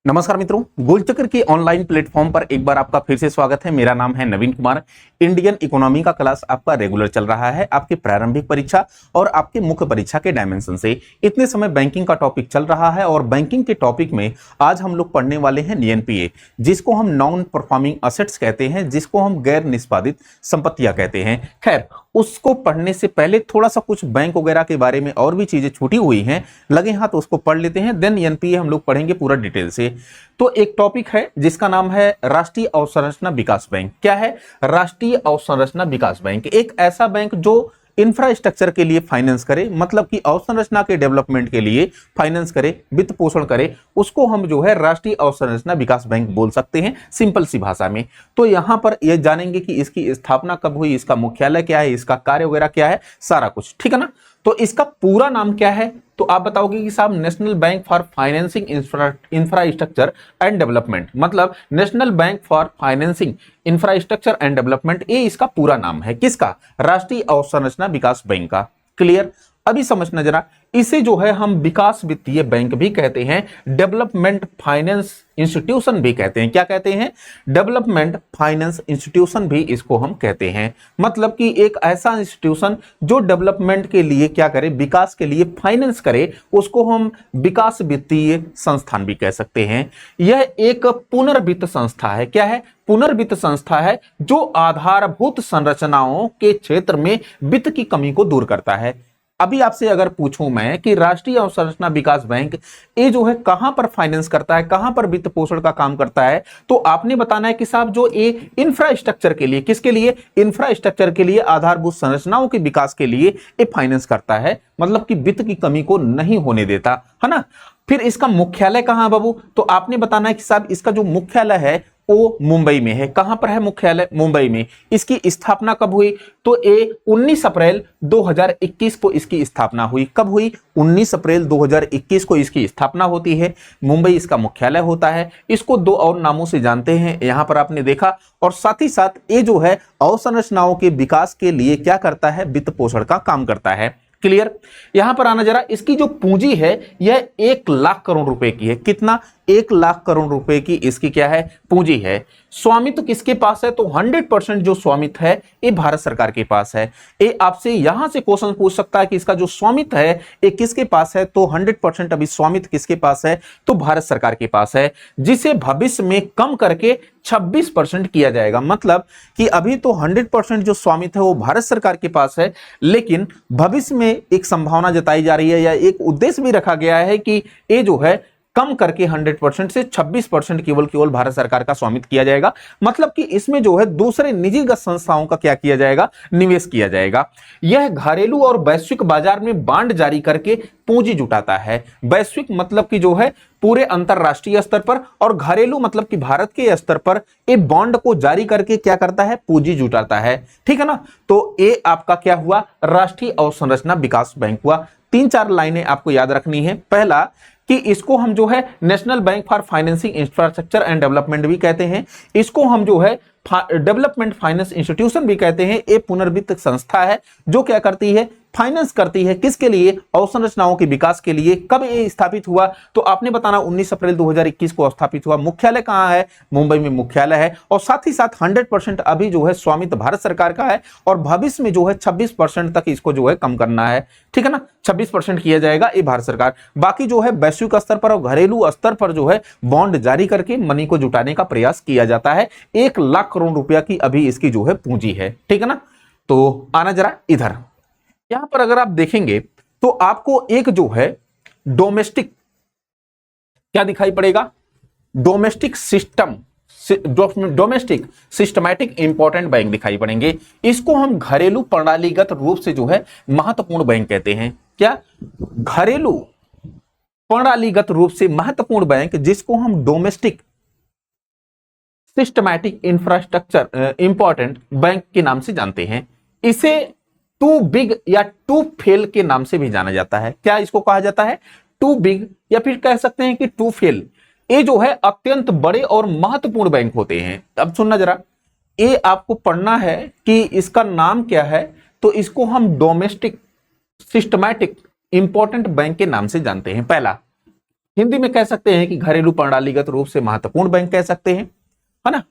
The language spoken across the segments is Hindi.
नमस्कार मित्रों, गोलचक्र के ऑनलाइन प्लेटफॉर्म पर एक बार आपका फिर से स्वागत है। मेरा नाम है नवीन कुमार। इंडियन इकोनॉमी का क्लास आपका रेगुलर चल रहा है। आपकी प्रारंभिक परीक्षा और आपके मुख्य परीक्षा के डायमेंशन से इतने समय बैंकिंग का टॉपिक चल रहा है और बैंकिंग के टॉपिक में आज हम लोग पढ़ने वाले हैं एनपीए, जिसको हम नॉन परफॉर्मिंग असेट्स कहते हैं, जिसको हम गैर निष्पादित संपत्तियां कहते हैं। खैर, उसको पढ़ने से पहले थोड़ा सा कुछ बैंक वगैरह के बारे में और भी चीजें छूटी हुई हैं, लगे हाथ तो उसको पढ़ लेते हैं। देन एनपीए हम लोग पढ़ेंगे पूरा डिटेल से। तो एक टॉपिक है जिसका नाम है राष्ट्रीय अवसंरचना विकास बैंक। क्या है राष्ट्रीय अवसंरचना विकास बैंक? एक ऐसा बैंक जो इंफ्रास्ट्रक्चर के लिए फाइनेंस करे, मतलब कि अवसंरचना के डेवलपमेंट के लिए फाइनेंस करे, वित्त पोषण करे, उसको हम जो है राष्ट्रीय अवसंरचना विकास बैंक बोल सकते हैं सिंपल सी भाषा में। तो यहां पर यह जानेंगे कि इसकी स्थापना कब हुई, इसका मुख्यालय क्या है, इसका कार्य वगैरह क्या है, सारा कुछ, ठीक है ना। तो इसका पूरा नाम क्या है? तो आप बताओगे कि साहब national bank for financing infrastructure and development, मतलब national bank for financing infrastructure and development, ये इसका पूरा नाम है। किसका? राष्ट्रीय अवसंरचना विकास बैंक का। क्लियर? अभी समझना जरा, इसे जो है हम विकास वित्तीय बैंक भी कहते हैं, डेवलपमेंट फाइनेंस इंस्टीट्यूशन भी कहते हैं। क्या कहते हैं? डेवलपमेंट फाइनेंस इंस्टीट्यूशन भी इसको हम कहते हैं। मतलब कि एक ऐसा इंस्टीट्यूशन जो डेवलपमेंट के लिए क्या करे, विकास के लिए फाइनेंस करे, उसको हम विकास वित्तीय संस्थान भी कह सकते हैं। यह एक पुनर्वित्त संस्था है। क्या है? पुनर्वित्त संस्था है जो आधारभूत संरचनाओं के क्षेत्र में वित्त की कमी को दूर करता है। अभी आपसे अगर पूछूं मैं कि राष्ट्रीय अवसंरचना विकास बैंक ये जो है कहां पर फाइनेंस करता है, कहां पर वित्त पोषण का काम करता है, तो आपने बताना है कि साहब जो ये इंफ्रास्ट्रक्चर के लिए, किसके लिए? इंफ्रास्ट्रक्चर के लिए, आधारभूत संरचनाओं के विकास के लिए ये फाइनेंस करता है, मतलब कि वित्त की कमी को नहीं होने देता, है ना। फिर इसका मुख्यालय कहां है बाबू? तो आपने बताना है कि साहब इसका जो मुख्यालय है वो मुंबई में है। कहां पर है मुख्यालय? मुंबई में। इसकी स्थापना कब हुई? तो ये 19 अप्रैल 2021 को इसकी स्थापना हुई। कब हुई? 19 अप्रैल 2021 को इसकी स्थापना होती है। मुंबई इसका मुख्यालय होता है। इसको दो और नामों से जानते हैं, यहां पर आपने देखा। और साथ ही साथ ये जो है अवसंरचनाओं के विकास के लिए क्या करता है? वित्त पोषण का काम करता है। क्लियर? यहां पर आना जरा, इसकी जो पूंजी है यह 1 लाख करोड़ रुपए की है। कितना? 1 लाख करोड़ रुपए की इसकी क्या है? पूंजी है। स्वामित्व किसके पास है? तो 100% जो स्वामित्व है ये भारत सरकार के पास है। ये आपसे यहां से क्वेश्चन पूछ सकता है कि इसका जो स्वामित्व है ये किसके पास है? तो 100% अभी स्वामित्व किसके पास है? तो भारत सरकार के पास है, जिसे भविष्य में कम करके 26% किया जाएगा। मतलब कि अभी तो 100% जो स्वामित्व है वो भारत सरकार के पास है, लेकिन भविष्य में एक संभावना जताई जा रही है या एक उद्देश्य भी रखा गया है कि ये जो है कम करके 100% से 26% केवल भारत सरकार का स्वामित्व किया जाएगा। मतलब कि इसमें जो है दूसरे निजीगत संस्थाओं का क्या किया जाएगा? निवेश किया जाएगा। यह घरेलू और वैश्विक बाजार में बांड जारी करके पूंजी जुटाता है। वैश्विक मतलब कि जो है पूरे अंतरराष्ट्रीय स्तर पर, और घरेलू मतलब कि भारत के स्तर पर ये बॉन्ड को जारी करके क्या करता है? पूंजी जुटाता है। ठीक है ना। तो ये आपका क्या हुआ? राष्ट्रीय अवसंरचना विकास बैंक हुआ। 3-4 लाइनें आपको याद रखनी है। पहला कि इसको हम जो है national bank for financing infrastructure and development भी कहते हैं। इसको हम जो है डेवलपमेंट फाइनेंस इंस्टीट्यूशन भी कहते हैं। एक पुनर्वित्त संस्था है जो क्या करती है? फाइनेंस करती है। किसके लिए? अवसंरचनाओं के विकास के लिए। कब ये स्थापित हुआ? तो आपने बताना 19 अप्रैल 2021 को स्थापित हुआ। मुख्यालय कहां है? मुंबई में मुख्यालय है। और साथ ही साथ 100% अभी जो है स्वामित्व भारत सरकार का है, और भविष्य में जो है 26% तक इसको जो है कम करना है। ठीक है ना। 26% किया जाएगा ये भारत सरकार। बाकी जो है वैश्विक स्तर पर और घरेलू स्तर पर जो है बॉन्ड जारी करके मनी को जुटाने का प्रयास किया जाता है। 1 लाख करोड़ रुपया की अभी इसकी जो है पूंजी है। ठीक है ना। तो आना जरा इधर, यहां पर अगर आप देखेंगे तो आपको एक जो है डोमेस्टिक क्या दिखाई पड़ेगा? डोमेस्टिक सिस्टमैटिक इंपॉर्टेंट बैंक दिखाई पड़ेंगे। इसको हम घरेलू प्रणालीगत रूप से जो है महत्वपूर्ण बैंक कहते हैं। क्या? घरेलू प्रणालीगत रूप से महत्वपूर्ण बैंक, जिसको हम domestic systematic infrastructure important bank के नाम से जानते हैं। इसे टू बिग या टू फेल के नाम से भी जाना जाता है। क्या इसको कहा जाता है? टू बिग, या फिर कह सकते हैं कि टू फेल। ये जो है अत्यंत बड़े और महत्वपूर्ण बैंक होते हैं। अब सुनना जरा, ये आपको पढ़ना है कि इसका नाम क्या है। तो इसको हम डोमेस्टिक सिस्टमैटिक इंपॉर्टेंट बैंक के नाम से जानते हैं। पहला हिंदी में कह सकते हैं कि घरेलू प्रणालीगत रूप से महत्वपूर्ण बैंक कह सकते हैं, है ना।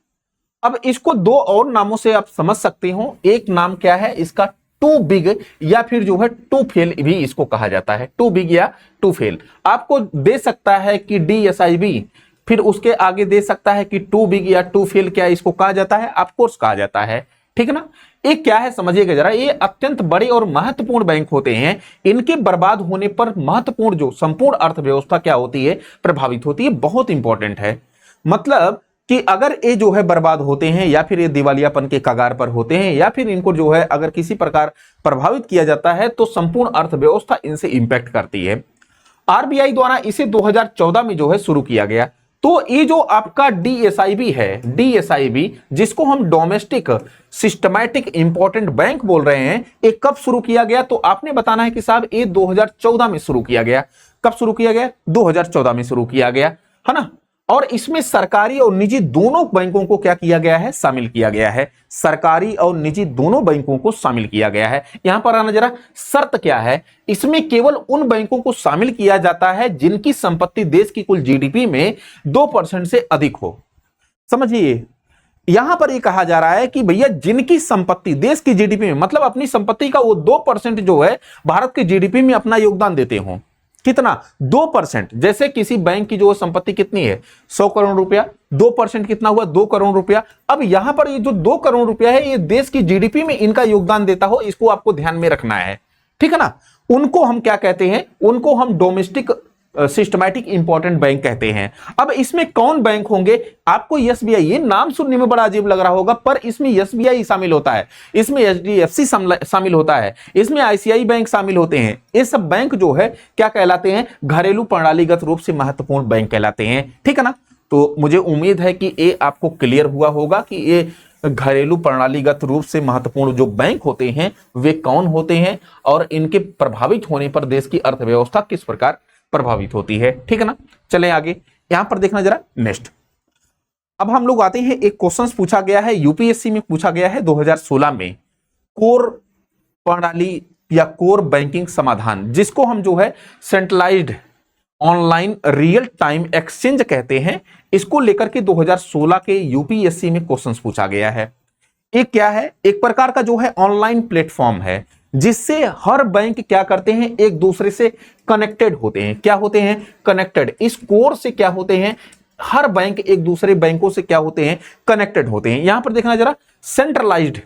अब इसको दो और नामों से आप समझ सकते हो। एक नाम क्या है इसका, टू बिग, या फिर जो है टू फेल भी इसको कहा जाता है, टू बिग या टू फेल। आपको दे सकता है कि DSIB, फिर उसके आगे दे सकता है कि टू बिग या टू फेल, क्या इसको कहा जाता है, ऑफकोर्स कहा जाता है, ठीक है ना। ये क्या है समझिएगा जरा, ये अत्यंत बड़े और महत्वपूर्ण बैंक होते हैं। इनके बर्बाद होने पर महत्वपूर्ण जो संपूर्ण अर्थव्यवस्था क्या होती है, प्रभावित होती है। बहुत इंपॉर्टेंट है, मतलब कि अगर ये जो है बर्बाद होते हैं या फिर ये दिवालियापन के कगार पर होते हैं या फिर इनको जो है अगर किसी प्रकार प्रभावित किया जाता है तो संपूर्ण अर्थव्यवस्था इनसे इंपैक्ट करती है। RBI द्वारा इसे 2014 में जो है शुरू किया गया। तो ये जो आपका DSIB है, DSIB जिसको हम डोमेस्टिक सिस्टमैटिक इंपॉर्टेंट बैंक बोल रहे हैं, ये कब शुरू किया गया, तो आपने बताना है कि साहब ये 2014 में शुरू किया गया। कब शुरू किया गया, 2014 में शुरू किया गया, है ना। और इसमें सरकारी और निजी दोनों बैंकों को क्या किया गया है, शामिल किया गया है। सरकारी और निजी दोनों बैंकों को शामिल किया गया है। यहां पर आना जरा, शर्त क्या है, इसमें केवल उन बैंकों को शामिल किया जाता है जिनकी संपत्ति देश की कुल GDP में 2% से अधिक हो। समझिए, यहां पर यह कहा जा रहा है कि भैया जिनकी संपत्ति देश की GDP में, मतलब अपनी संपत्ति का वो 2% जो है भारत के GDP में अपना योगदान देते हो। कितना, 2%। जैसे किसी बैंक की जो संपत्ति कितनी है, 100 करोड़ रुपया, 2% कितना हुआ, 2 करोड़ रुपया। अब यहां पर ये जो 2 करोड़ रुपया है, ये देश की GDP में इनका योगदान देता हो, इसको आपको ध्यान में रखना है, ठीक है ना। उनको हम क्या कहते हैं, उनको हम डोमेस्टिक सिस्टमैटिक इंपॉर्टेंट बैंक कहते हैं। अब इसमें कौन बैंक होंगे, आपको SBI, ये नाम सुनने में बड़ा अजीब लग रहा होगा, पर इसमें SBI शामिल होता है, इसमें HDFC शामिल होता है, इसमें ICICI बैंक शामिल होते हैं। ये सब बैंक जो है क्या कहलाते हैं, घरेलू प्रणालीगत रूप से महत्वपूर्ण बैंक कहलाते हैं, ठीक है ना। तो मुझे उम्मीद है कि ये आपको क्लियर हुआ होगा कि ये घरेलू प्रणालीगत रूप से महत्वपूर्ण जो बैंक होते हैं वे कौन होते हैं और इनके प्रभावित होने पर देश की अर्थव्यवस्था किस प्रकार प्रभावित होती है, ठीक है ना। चले आगे, यहां पर देखना जरा नेक्स्ट। अब हम लोग आते हैं, एक क्वेश्चन पूछा गया है, UPSC में पूछा गया है 2016 में, कोर प्रणाली या कोर बैंकिंग समाधान, जिसको हम जो है centralised online real time exchange कहते हैं, इसको लेकर के 2016 के UPSC में क्वेश्चन पूछा गया है। एक क्या है, एक प्रकार का जो है ऑनलाइन प्लेटफॉर्म है जिससे हर बैंक क्या करते हैं, एक दूसरे से कनेक्टेड होते हैं। क्या होते हैं, कनेक्टेड। इस कोर से क्या होते हैं, हर बैंक एक दूसरे बैंकों से क्या होते हैं, कनेक्टेड होते हैं। यहां पर देखना जरा, centralised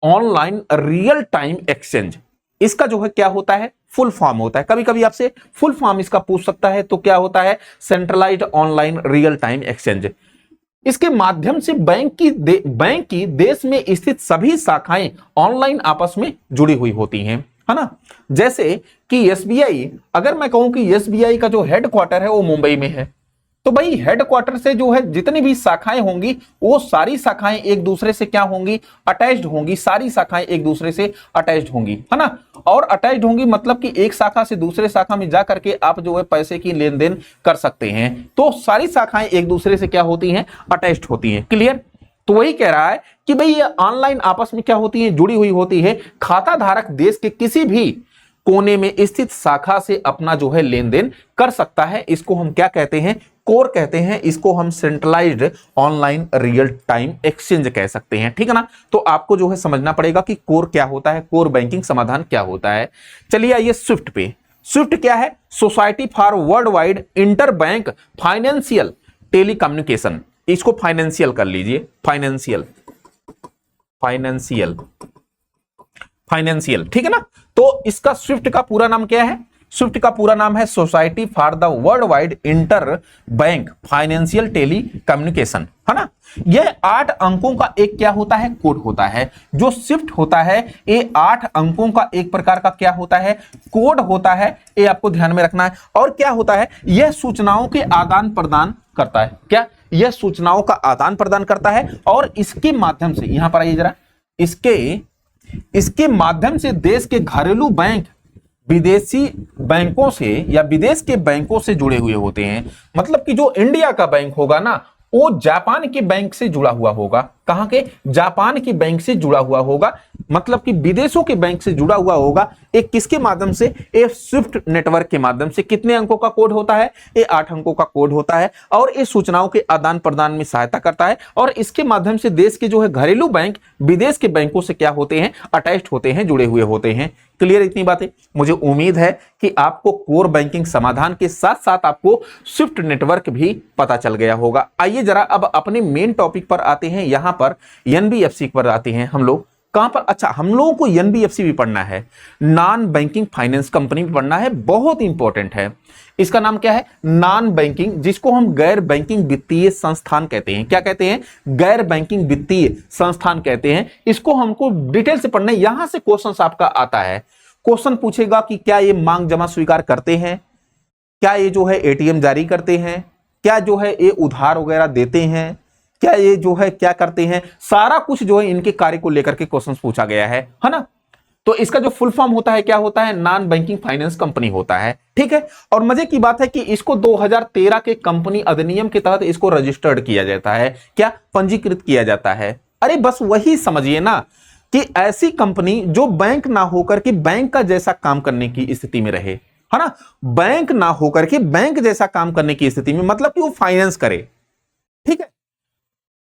online real time exchange, इसका जो है क्या होता है, फुल फॉर्म होता है। कभी कभी आपसे फुल फॉर्म इसका पूछ सकता है, तो क्या होता है, centralised online real time exchange. इसके माध्यम से बैंक की देश में स्थित सभी शाखाएं ऑनलाइन आपस में जुड़ी हुई होती हैं, है ना। जैसे कि SBI, अगर मैं कहूं कि SBI का जो हेडक्वार्टर है वो मुंबई में है, तो भाई हेडक्वार्टर से जो है जितनी भी शाखाएं होंगी वो सारी शाखाएं एक दूसरे से क्या होंगी, अटैच्ड होंगी। सारी शाखाएं एक दूसरे से अटैच्ड होंगी, है ना। और अटैच्ड होंगी मतलब कि एक शाखा से दूसरे शाखा में जाकर के आप जो है पैसे की लेन देन कर सकते हैं। तो सारी शाखाएं एक दूसरे से क्या होती हैं, अटैच्ड होती हैं। क्लियर। तो वही कह रहा है कि भाई ये ऑनलाइन आपस में क्या होती है, जुड़ी हुई होती है। खाता धारक देश के किसी भी कोने में स्थित शाखा से अपना जो है लेन देन कर सकता है। इसको हम क्या कहते हैं, कोर कहते हैं। इसको हम centralised online real time exchange कह सकते हैं, ठीक है ना। तो आपको जो है समझना पड़ेगा कि कोर क्या होता है, कोर बैंकिंग समाधान क्या होता है। चलिए आइए स्विफ्ट पे। स्विफ्ट क्या है, society for world wide inter bank financial telecommunication. इसको फाइनेंशियल कर लीजिए, फाइनेंशियल फाइनेंशियल फाइनेंशियल, ठीक है ना। तो इसका स्विफ्ट का पूरा नाम क्या है, स्विफ्ट का पूरा नाम है society for the world wide inter bank financial telecommunication, है ना। यह 8 अंकों का एक क्या होता है, कोड होता है। जो स्विफ्ट होता है ये 8 अंकों का एक प्रकार का क्या होता है, कोड होता है। ये आपको ध्यान में रखना है। और क्या होता है, यह सूचनाओं के आदान प्रदान करता है। क्या, यह सूचनाओं का आदान प्रदान करता है। और इसके माध्यम से, यहां पर आइए जरा, इसके माध्यम से देश के घरेलू बैंक विदेशी बैंकों से या विदेश के बैंकों से जुड़े हुए होते हैं। मतलब कि जो इंडिया का बैंक होगा ना, वो जापान के बैंक से जुड़ा हुआ होगा। कहां के, जापान के बैंक से जुड़ा हुआ होगा। मतलब कि विदेशों के बैंक से जुड़ा हुआ होगा। एक किसके माध्यम से? एक स्विफ्ट नेटवर्क के माध्यम से। कितने अंकों का कोड होता है? ये 8 अंकों का कोड होता है और ये सूचनाओं के आदान प्रदान में सहायता करता है और इसके माध्यम से देश के जो है घरेलू बैंक विदेश के बैंकों से क्या होते हैं? अटैच्ड होते हैं, जुड़े हुए होते हैं। क्लियर इतनी बातें? मुझे उम्मीद है कि आपको कोर बैंकिंग समाधान के साथ साथ आपको स्विफ्ट नेटवर्क भी पता चल गया होगा। आइए जरा अब अपने मेन टॉपिक पर आते हैं। यहां पर एनबीएफसी पर आते हैं हम लोग। कहां पर? अच्छा, हम लोगों को एनबीएफसी भी पढ़ना है, नॉन बैंकिंग फाइनेंस कंपनी भी पढ़ना है, बहुत इंपॉर्टेंट है। इसका नाम क्या है? नॉन बैंकिंग, जिसको हम गैर बैंकिंग वित्तीय संस्थान कहते हैं। क्या कहते हैं? गैर बैंकिंग वित्तीय संस्थान कहते हैं। इसको हमको डिटेल से पढ़ना है। यहां से क्वेश्चन आपका आता है। क्वेश्चन पूछेगा कि क्या ये मांग जमा स्वीकार करते हैं, क्या ये जो है एटीएम जारी करते हैं, क्या जो है ये उधार वगैरह देते हैं, क्या ये जो है क्या करते हैं, सारा कुछ जो है इनके कार्य को लेकर के क्वेश्चन पूछा गया है ना। तो इसका जो फुल फॉर्म होता है क्या होता है? नॉन बैंकिंग फाइनेंस कंपनी होता है। ठीक है, और मजे की बात है कि इसको 2013 के कंपनी अधिनियम के तहत इसको रजिस्टर्ड किया जाता है। क्या? पंजीकृत किया जाता है। अरे बस वही समझिए ना कि ऐसी कंपनी जो बैंक ना होकर के बैंक का जैसा काम करने की स्थिति में रहे, है ना। बैंक ना होकर के बैंक जैसा काम करने की स्थिति में, मतलब कि वो फाइनेंस करे। ठीक है,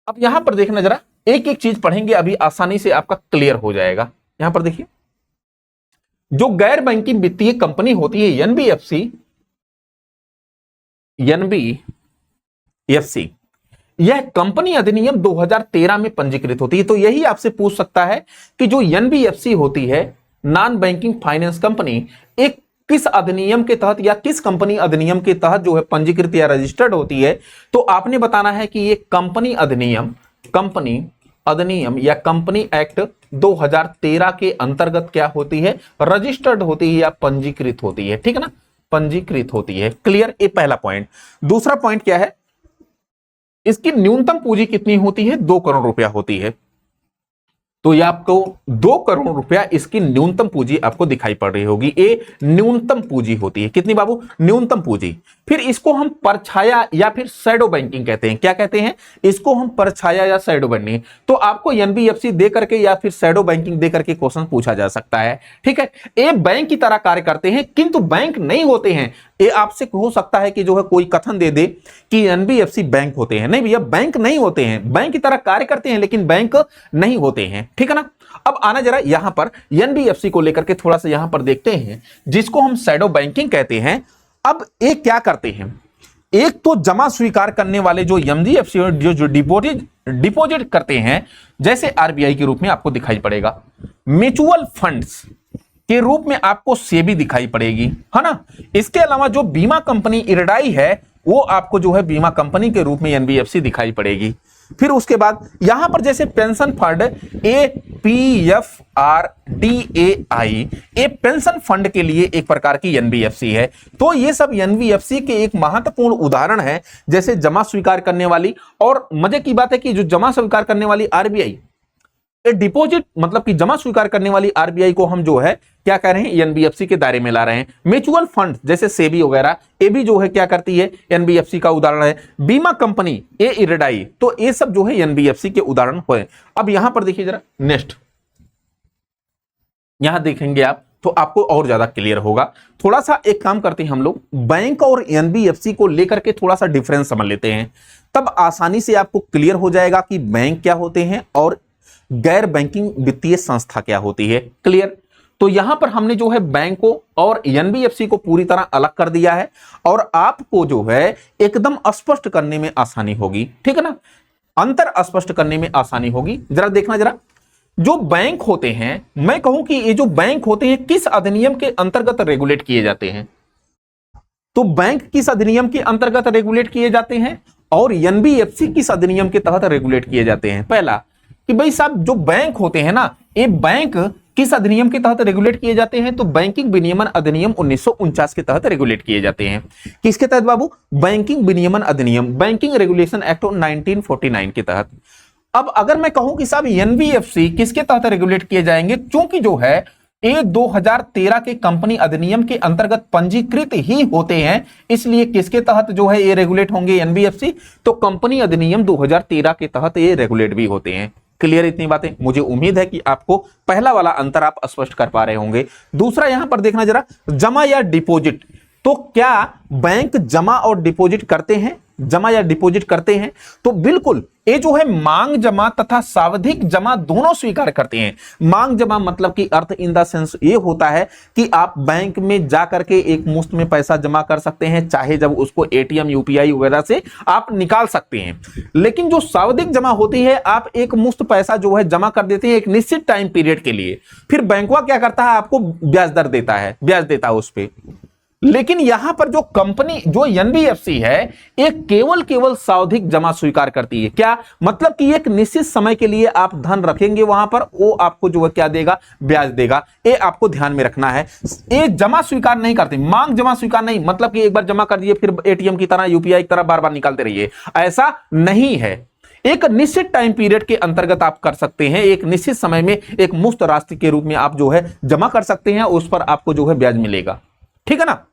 अब यहां पर देखना जरा, एक एक चीज पढ़ेंगे, अभी आसानी से आपका क्लियर हो जाएगा। यहां पर देखिए, जो गैर बैंकिंग वित्तीय कंपनी होती है एनबीएफसी, यह कंपनी अधिनियम 2013 में पंजीकृत होती है। तो यही आपसे पूछ सकता है कि जो एनबीएफसी होती है, नॉन बैंकिंग फाइनेंस कंपनी, एक किस अधिनियम के तहत या किस कंपनी अधिनियम के तहत जो है पंजीकृत या रजिस्टर्ड होती है। तो आपने बताना है कि ये कंपनी अधिनियम या कंपनी एक्ट 2013 के अंतर्गत क्या होती है? रजिस्टर्ड होती है या पंजीकृत होती है। ठीक है ना, पंजीकृत होती है। क्लियर? ये पहला पॉइंट। दूसरा पॉइंट क्या है? इसकी न्यूनतम पूंजी कितनी होती है? 2 करोड़ रुपया होती है। तो ये आपको 2 करोड़ रुपया इसकी न्यूनतम पूंजी आपको दिखाई पड़ रही होगी। ये न्यूनतम पूंजी होती है। कितनी बाबू? न्यूनतम पूंजी। फिर इसको हम परछाया या फिर शैडो बैंकिंग कहते हैं। क्या कहते हैं? इसको हम परछाया या शैडो बैंकिंग। तो आपको एनबीएफसी दे करके या फिर शैडो बैंकिंग दे करके क्वेश्चन पूछा जा सकता है। ठीक है, ये बैंक की तरह कार्य करते हैं किंतु बैंक नहीं होते हैं। ये आपसे हो सकता है कि जो है कोई कथन दे दे कि एनबीएफसी बैंक होते हैं। नहीं भैया, बैंक नहीं होते हैं। बैंक की तरह कार्य करते हैं लेकिन बैंक नहीं होते हैं। ठीक है ना। अब आना जरा यहां पर एनबीएफसी को लेकर के थोड़ा सा यहां पर देखते हैं, जिसको हम शैडो बैंकिंग कहते हैं। अब ये क्या करते हैं? एक तो जमा स्वीकार करने वाले जो एनबीएफसी जो डिपॉजिट करते हैं, जैसे आरबीआई के रूप में आपको दिखाई पड़ेगा, म्यूचुअल फंड्स के रूप में आपको सेबी दिखाई पड़ेगी, है ना। इसके अलावा जो बीमा कंपनी इरडाई है, वो आपको जो है बीमा कंपनी के रूप में एनबीएफसी दिखाई पड़ेगी। फिर उसके बाद यहां पर जैसे पेंशन फंड एपीएफआरडीएआई, ये पेंशन फंड के लिए एक प्रकार की एनबीएफसी है। तो ये सब एनबीएफसी के एक महत्वपूर्ण उदाहरण है, जैसे जमा स्वीकार करने वाली। और मजे की बात है कि जो जमा स्वीकार करने वाली आरबीआई, डिपॉजिट मतलब कि जमा स्वीकार करने वाली आरबीआई को हम जो है क्या कह रहे हैं? एनबीएफसी के दायरे में ला रहे हैं। म्यूचुअल फंड जैसे सेबी वगैरह, ये भी जो है क्या करती है? एनबीएफसी का उदाहरण है। बीमा कंपनी ए इरडाई, तो ये सब जो है एनबीएफसी के उदाहरण हुए। अब यहां पर देखिए जरा, नेक्स्ट यहां देखेंगे आप तो आपको और ज्यादा क्लियर होगा। थोड़ा सा एक काम करते हैं हम लोग, बैंक और एनबीएफसी को लेकर के थोड़ा सा डिफरेंस समझ लेते हैं, तब आसानी से आपको क्लियर हो जाएगा कि बैंक क्या होते हैं और गैर बैंकिंग वित्तीय संस्था क्या होती है। क्लियर? तो यहां पर हमने जो है बैंक को और एनबीएफसी को पूरी तरह अलग कर दिया है और आपको जो है एकदम स्पष्ट करने में आसानी होगी। ठीक है ना, अंतर स्पष्ट करने में आसानी होगी। जरा देखना जरा, जो बैंक होते हैं, मैं कहूं कि ये जो बैंक होते हैं किस अधिनियम के अंतर्गत रेगुलेट किए जाते हैं? तो बैंक किस अधिनियम के अंतर्गत रेगुलेट किए जाते हैं और एनबीएफसी किस अधिनियम के तहत रेगुलेट किए जाते हैं? पहला कि भाई साहब, जो बैंक होते हैं ना, ये बैंक किस अधिनियम के तहत रेगुलेट किए जाते हैं? तो बैंकिंग विनियमन अधिनियम 1949 के तहत रेगुलेट किए जाते हैं। किसके तहत बाबू? बैंकिंग विनियमन अधिनियम, बैंकिंग रेगुलेशन एक्ट 1949 के तहत। अब अगर मैं कहूं कि साहब एनबीएफसी किसके तहत रेगुलेट किए जाएंगे, क्योंकि जो है ये 2013 के कंपनी अधिनियम के अंतर्गत पंजीकृत ही होते हैं, इसलिए किसके तहत जो है ये रेगुलेट होंगे? एनबीएफसी। तो कंपनी अधिनियम 2013 के तहत ये रेगुलेट भी होते हैं। क्लियर इतनी बातें? मुझे उम्मीद है कि आपको पहला वाला अंतर आप स्पष्ट कर पा रहे होंगे। दूसरा यहां पर देखना जरा, जमा या डिपॉजिट। तो क्या बैंक जमा और डिपॉजिट करते हैं? जमा या डिपॉजिट करते हैं? तो बिल्कुल, ये जो है मांग जमा तथा सावधिक जमा दोनों स्वीकार करते हैं। मांग जमा मतलब कि अर्थ इन द सेंस ये होता है कि आप बैंक में जा करके एक मुश्त में पैसा जमा कर सकते हैं, चाहे जब उसको एटीएम यूपीआई वगैरह से आप निकाल सकते हैं। लेकिन जो सावधिक जमा होती है, आप एक मुश्त पैसा जो है जमा कर देते हैं एक निश्चित टाइम पीरियड के लिए, फिर बैंकवा क्या करता है, आपको ब्याज दर देता है, ब्याज देता है उस पर। लेकिन यहां पर जो कंपनी, जो एनबीएफसी है, एक केवल सावधिक जमा स्वीकार करती है। क्या मतलब कि एक निश्चित समय के लिए आप धन रखेंगे वहां पर, वो आपको जो है क्या देगा, ब्याज देगा। ये आपको ध्यान में रखना है। ये जमा स्वीकार नहीं करते, मांग जमा स्वीकार नहीं, मतलब कि एक बार जमा कर दिए फिर एटीएम की तरह, यूपीआई की तरह बार बार निकालते रहिए, ऐसा नहीं है। एक निश्चित टाइम पीरियड के अंतर्गत आप कर सकते हैं, एक निश्चित समय में एक मुफ्त राशि के रूप में आप जो है जमा कर सकते हैं, उस पर आपको जो है ब्याज मिलेगा। ठीक है ना?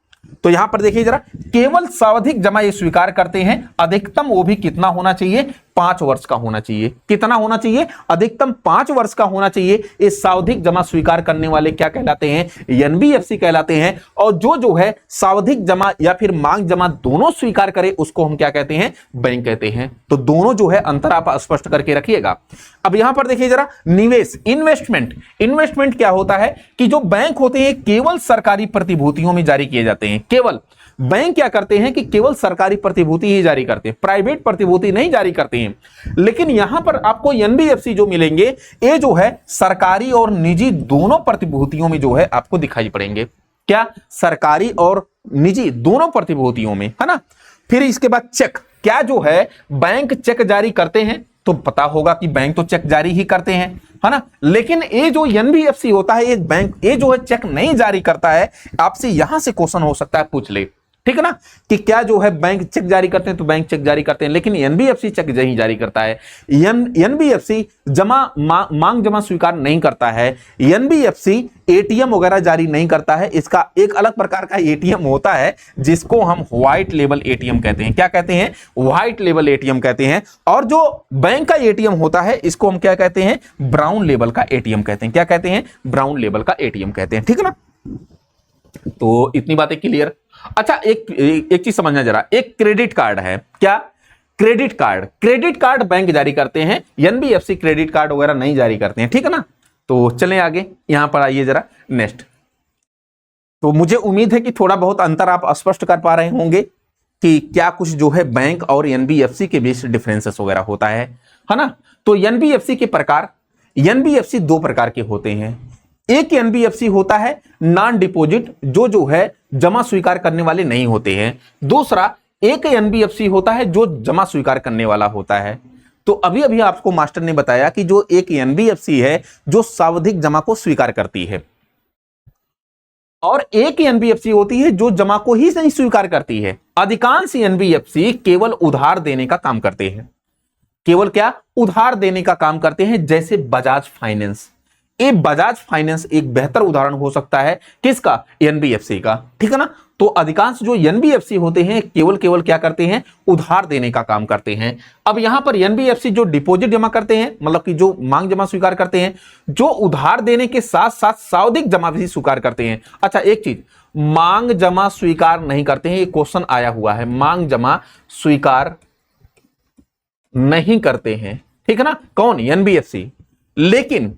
तो यहां पर देखिए जरा, केवल सावधिक जमा ये स्वीकार करते हैं। अधिकतम वो भी कितना होना चाहिए, 5 वर्ष का होना चाहिए। कितना होना चाहिए, अधिकतम 5 वर्ष का होना चाहिए। ये सावधिक जमा स्वीकार करने वाले क्या कहलाते हैं, एनबीएफसी कहलाते हैं। और जो है सावधिक जमा या फिर मांग जमा दोनों स्वीकार करे, उसको हम क्या कहते हैं, बैंक कहते हैं। तो दोनों जो है अंतर आप स्पष्ट करके रखिएगा। अब यहां पर देखिए जरा, निवेश, इन्वेस्टमेंट। इन्वेस्टमेंट क्या होता है कि जो बैंक होते हैं केवल सरकारी प्रतिभूतियों में जारी किए जाते हैं। केवल बैंक क्या करते हैं कि केवल सरकारी प्रतिभूति ही जारी करते हैं, प्राइवेट प्रतिभूति नहीं जारी करते हैं। लेकिन यहां पर आपको एनबीएफसी जो मिलेंगे, ये जो है सरकारी और निजी दोनों प्रतिभूतियों में जो है आपको दिखाई पड़ेंगे। क्या, सरकारी और निजी दोनों प्रतिभूतियों में, है ना? फिर इसके बाद चेक। क्या जो है बैंक चेक जारी करते हैं? तो पता होगा कि बैंक तो चेक जारी ही करते हैं, है ना? लेकिन ये जो एनबीएफसी होता है, ये बैंक, ये जो है चेक नहीं जारी करता है। आपसे यहां से क्वेश्चन हो सकता है पूछ ले, ठीक है ना, कि क्या जो है बैंक चेक जारी करते हैं? तो बैंक चेक जारी करते हैं, लेकिन एनबीएफसी चेक नहीं जारी करता है। एनबीएफसी मांग जमा स्वीकार नहीं करता है। एनबीएफसी एटीएम वगैरह जारी नहीं करता है। इसका एक अलग प्रकार का एटीएम होता है जिसको हम व्हाइट लेबल एटीएम कहते हैं। क्या कहते हैं, व्हाइट लेबल एटीएम कहते हैं। और जो बैंक का एटीएम होता है, इसको हम क्या कहते हैं, ब्राउन लेबल का एटीएम कहते हैं। क्या कहते हैं, ब्राउन लेबल का एटीएम कहते हैं। ठीक है ना? तो इतनी बातें क्लियर। अच्छा, एक चीज समझना जरा, एक क्रेडिट कार्ड है। क्या, credit card. Credit card bank जारी करते हैं, एनबीएफसी क्रेडिट कार्ड वगैरह नहीं जारी करते हैं। ठीक है ना? तो चलें आगे, यहां पर आइए जरा नेक्स्ट। तो मुझे उम्मीद है कि थोड़ा बहुत अंतर आप स्पष्ट कर पा रहे होंगे कि क्या कुछ जो है बैंक और एनबीएफसी के बीच डिफरेंसेस वगैरह होता है ना? तो एनबीएफसी के प्रकार, एनबीएफसी 2 प्रकार के होते हैं। एक एनबीएफसी होता है नॉन डिपॉजिट, जो है जमा स्वीकार करने वाले नहीं होते हैं। दूसरा एक एनबीएफसी होता है जो जमा स्वीकार करने वाला होता है। तो अभी अभी आपको मास्टर ने बताया कि जो एक एनबीएफसी है जो सावधिक जमा को स्वीकार करती है, और एक एनबीएफसी होती है जो जमा को ही नहीं स्वीकार करती है। अधिकांश एनबीएफसी केवल उधार देने का काम करते हैं। केवल क्या, उधार देने का काम करते हैं, जैसे बजाज फाइनेंस। ये बजाज फाइनेंस एक बेहतर उदाहरण हो सकता है, किसका, एनबीएफसी का। ठीक है ना? तो अधिकांश जो एनबीएफसी होते हैं केवल क्या करते हैं, उधार देने का काम करते हैं। अब यहां पर एनबीएफसी जो डिपॉजिट जमा करते हैं, मतलब कि जो मांग जमा स्वीकार करते हैं, जो उधार देने के साथ साथ सावधिक जमा भी स्वीकार करते हैं। अच्छा, एक चीज, मांग जमा स्वीकार नहीं करते हैं, ये क्वेश्चन आया हुआ है, मांग जमा स्वीकार नहीं करते हैं। ठीक है ना? कौन, एनबीएफसी। लेकिन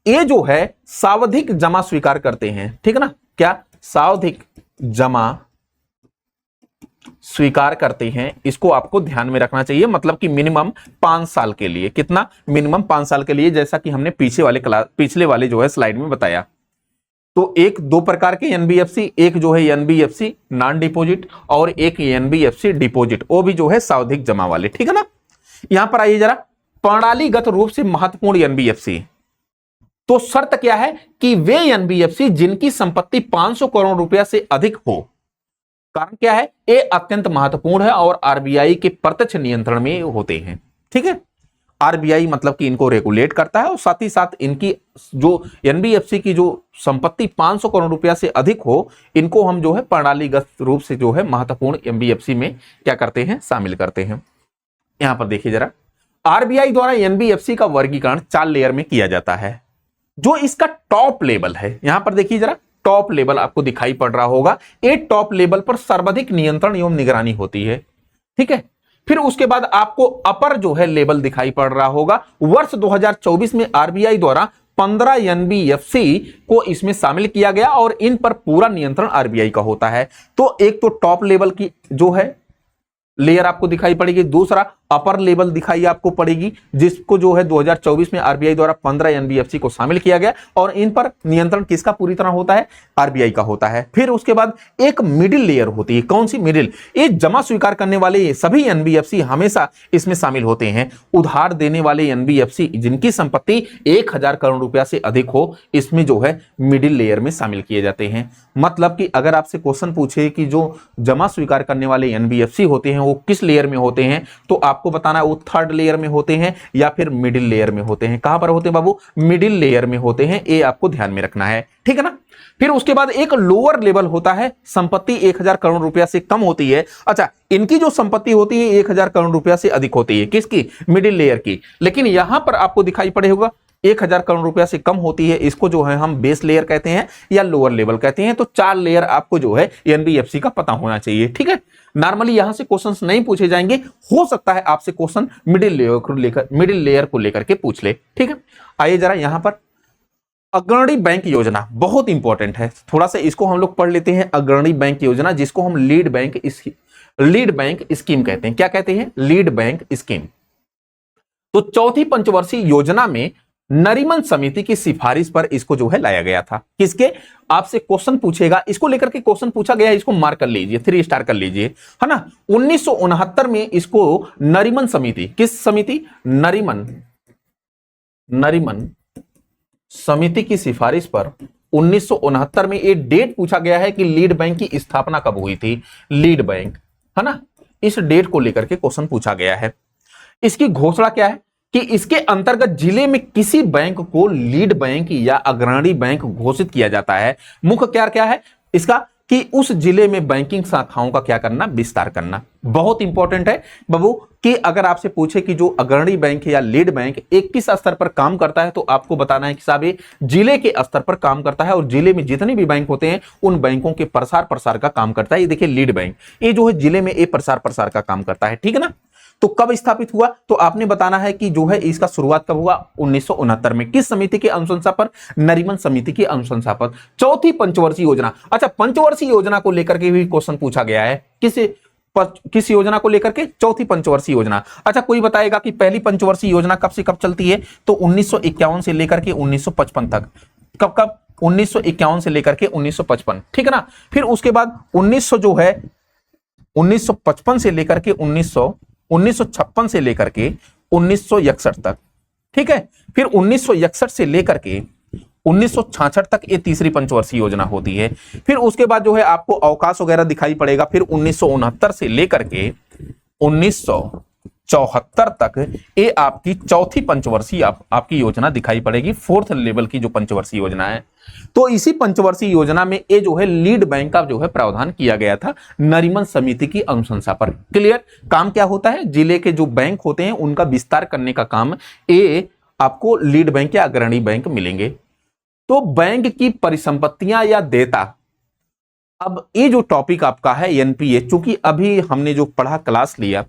ये जो है सावधिक जमा स्वीकार करते हैं। ठीक है ना? क्या, सावधिक जमा स्वीकार करते हैं। इसको आपको ध्यान में रखना चाहिए, मतलब कि मिनिमम 5 साल के लिए। कितना, मिनिमम 5 साल के लिए, जैसा कि हमने पिछले वाले जो है स्लाइड में बताया। तो एक 2 प्रकार के एनबीएफसी, एक जो है एनबीएफसी नॉन डिपॉजिट और एक एनबीएफसी डिपॉजिट, वो भी जो है सावधिक जमा वाले। ठीक है ना? यहां पर आइए जरा, प्रणालीगत रूप से महत्वपूर्ण एनबीएफसी। तो शर्त क्या है कि वे एनबीएफसी जिनकी संपत्ति 500 करोड़ रुपया से अधिक हो। कारण क्या है, ये अत्यंत महत्वपूर्ण है और आरबीआई के प्रत्यक्ष नियंत्रण में होते हैं। ठीक है? आरबीआई मतलब कि इनको रेगुलेट करता है, और साथ ही साथ इनकी जो एनबीएफसी की जो संपत्ति 500 करोड़ रुपया से अधिक हो, इनको हम जो है प्रणालीगत रूप से जो है महत्वपूर्ण एनबीएफसी में क्या करते हैं, शामिल करते हैं। यहां पर देखिए जरा, आरबीआई द्वारा एनबीएफसी का वर्गीकरण 4 लेयर में किया जाता है। जो इसका टॉप लेवल है, यहां पर देखिए जरा, टॉप लेवल आपको दिखाई पड़ रहा होगा, ये टॉप लेवल पर सर्वाधिक नियंत्रण एवं निगरानी होती है। ठीक है, फिर उसके बाद आपको अपर जो है लेवल दिखाई पड़ रहा होगा। वर्ष 2024 में आरबीआई द्वारा 15 एनबीएफसी को इसमें शामिल किया गया और इन पर पूरा नियंत्रण आरबीआई का होता है। तो एक तो टॉप लेवल की जो है लेयर आपको दिखाई पड़ेगी, दूसरा अपर लेवल दिखाई आपको पड़ेगी, जिसको जो है 2024 में आरबीआई द्वारा 15 एनबीएफसी को शामिल किया गया और इन पर नियंत्रण किसका पूरी तरह होता है, आरबीआई का होता है। फिर उसके बाद एक मिडिल लेयर होती है। कौन सी मिडिल? ये जमा स्वीकार करने वाले सभी एनबीएफसी हमेशा इसमें शामिल होते हैं। उधार देने वाले एनबीएफसी जिनकी संपत्ति 1000 करोड़ रुपया से अधिक हो, इसमें जो है मिडिल लेयर में शामिल किए जाते हैं। मतलब कि अगर आपसे क्वेश्चन पूछे कि जो जमा स्वीकार करने वाले एनबीएफसी होते हैं वो किस लेयर में होते हैं, तो आपको बताना है वो थर्ड लेयर में होते हैं या फिर मिडिल लेयर में होते हैं। कहां पर होते हैं बाबू? मिडिल लेयर में होते हैं, ये आपको ध्यान में रखना है। ठीक है ना। फिर उसके बाद एक लोअर लेवल होता है, संपत्ति 1000 करोड़ रुपया से कम होती है। अच्छा, इनकी जो संपत्ति होती है 1000 करोड़ रुपया से अधिक होती है, किसकी? मिडिल लेयर की। लेकिन यहां पर आपको दिखाई पड़ेगा 1000 करोड़ रुपया से कम होती है, इसको जो है हम बेस लेयर कहते हैं या लोअर लेवल कहते हैं। तो 4 लेयर आपको जो है एनबीएफसी का पता होना चाहिए। ठीक है, नॉर्मली यहां से क्वेश्चंस नहीं पूछे जाएंगे, हो सकता है आपसे क्वेश्चन मिडिल लेयर को लेकर के पूछ ले। ठीक है, आइए जरा यहां पर अग्रणी बैंक योजना बहुत इंपॉर्टेंट है, थोड़ा सा इसको हम लोग पढ़ लेते हैं। अग्रणी बैंक योजना, जिसको हम लीड बैंक स्कीम कहते हैं। क्या कहते हैं? Lead bank scheme. तो चौथी पंचवर्षीय योजना में नरीमन समिति की सिफारिश पर इसको जो है लाया गया था। किसके? आपसे क्वेश्चन पूछेगा, इसको लेकर के क्वेश्चन पूछा गया, इसको मार्क कर लीजिए, 3 स्टार कर लीजिए, है ना। 1969 में इसको नरीमन समिति, किस समिति? नरीमन समिति की सिफारिश पर 1969 में ये डेट पूछा गया है कि लीड बैंक की स्थापना कब हुई थी। लीड बैंक, है ना, इस डेट को लेकर के क्वेश्चन पूछा गया है। इसकी घोषणा क्या है कि इसके अंतर्गत जिले में किसी बैंक को लीड बैंक या अग्रणी बैंक घोषित किया जाता है। मुख्य क्या क्या है इसका? कि उस जिले में बैंकिंग शाखाओं का क्या करना? विस्तार करना। बहुत इंपॉर्टेंट है बाबू कि अगर आपसे पूछे कि जो अग्रणी बैंक या लीड बैंक एक किस स्तर पर काम करता है, तो आपको बताना है कि साहब ये जिले के स्तर पर काम करता है और जिले में जितने भी बैंक होते हैं उन बैंकों के प्रसार का काम करता है। ये देखिए लीड बैंक, ये जो है जिले में ये प्रसार का काम करता है। ठीक है ना। तो कब स्थापित हुआ? तो आपने बताना है कि जो है इसका शुरुआत कब हुआ? 1969 में। किस समिति की अनुशंसा पर? नरीमन समिति की अनुशंसा पर। चौथी पंचवर्षीय योजना। अच्छा, पंचवर्षीय योजना को लेकर के भी क्वेश्चन पूछा गया है। किस योजना को लेकर के? चौथी पंचवर्षीय योजना। अच्छा, कोई बताएगा कि पहली पंचवर्षीय योजना कब से कब चलती है? तो 1951 से लेकर के 1955 तक। कब? 1951 से लेकर के 1955। ठीक है ना। फिर उसके बाद 1955 से लेकर के 1956 से लेकर के 1961 तक। ठीक है। फिर 1961 से लेकर के 1966 तक ये तीसरी पंचवर्षीय योजना होती है। फिर उसके बाद जो है आपको अवकाश वगैरह दिखाई पड़ेगा। फिर 1969 से लेकर के 1974 तक ये आपकी चौथी पंचवर्षीय आपकी योजना दिखाई पड़ेगी, 4th लेवल की जो पंचवर्षीय योजना है। तो इसी पंचवर्षीय योजना में ये जो है लीड बैंक का जो है प्रावधान किया गया था नरीमन समिति की अनुशंसा पर। क्लियर? काम क्या होता है? जिले के जो बैंक होते हैं उनका विस्तार करने का काम, ये आपको लीड बैंक या अग्रणी बैंक मिलेंगे। तो बैंक की परिसंपत्तियां या देयता, अब ये जो टॉपिक आपका है एनपीए, चूंकि अभी हमने जो पढ़ा क्लास लिया,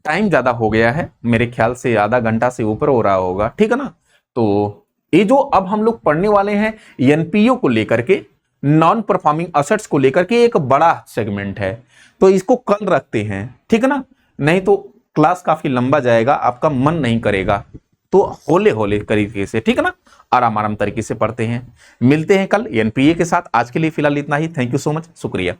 टाइम ज्यादा हो गया है, मेरे ख्याल से आधा घंटा से ऊपर हो रहा होगा। ठीक है ना। तो ये जो अब हम लोग पढ़ने वाले हैं एनपीओ को लेकर के, नॉन परफॉर्मिंग असेट्स को लेकर के, एक बड़ा सेगमेंट है, तो इसको कल रखते हैं। ठीक है ना, नहीं तो क्लास काफी लंबा जाएगा, आपका मन नहीं करेगा। तो होले होले तरीके से, ठीक है ना, आराम तरीके से पढ़ते हैं। मिलते हैं कल एनपीए के साथ। आज के लिए फिलहाल इतना ही। थैंक यू सो मच, शुक्रिया।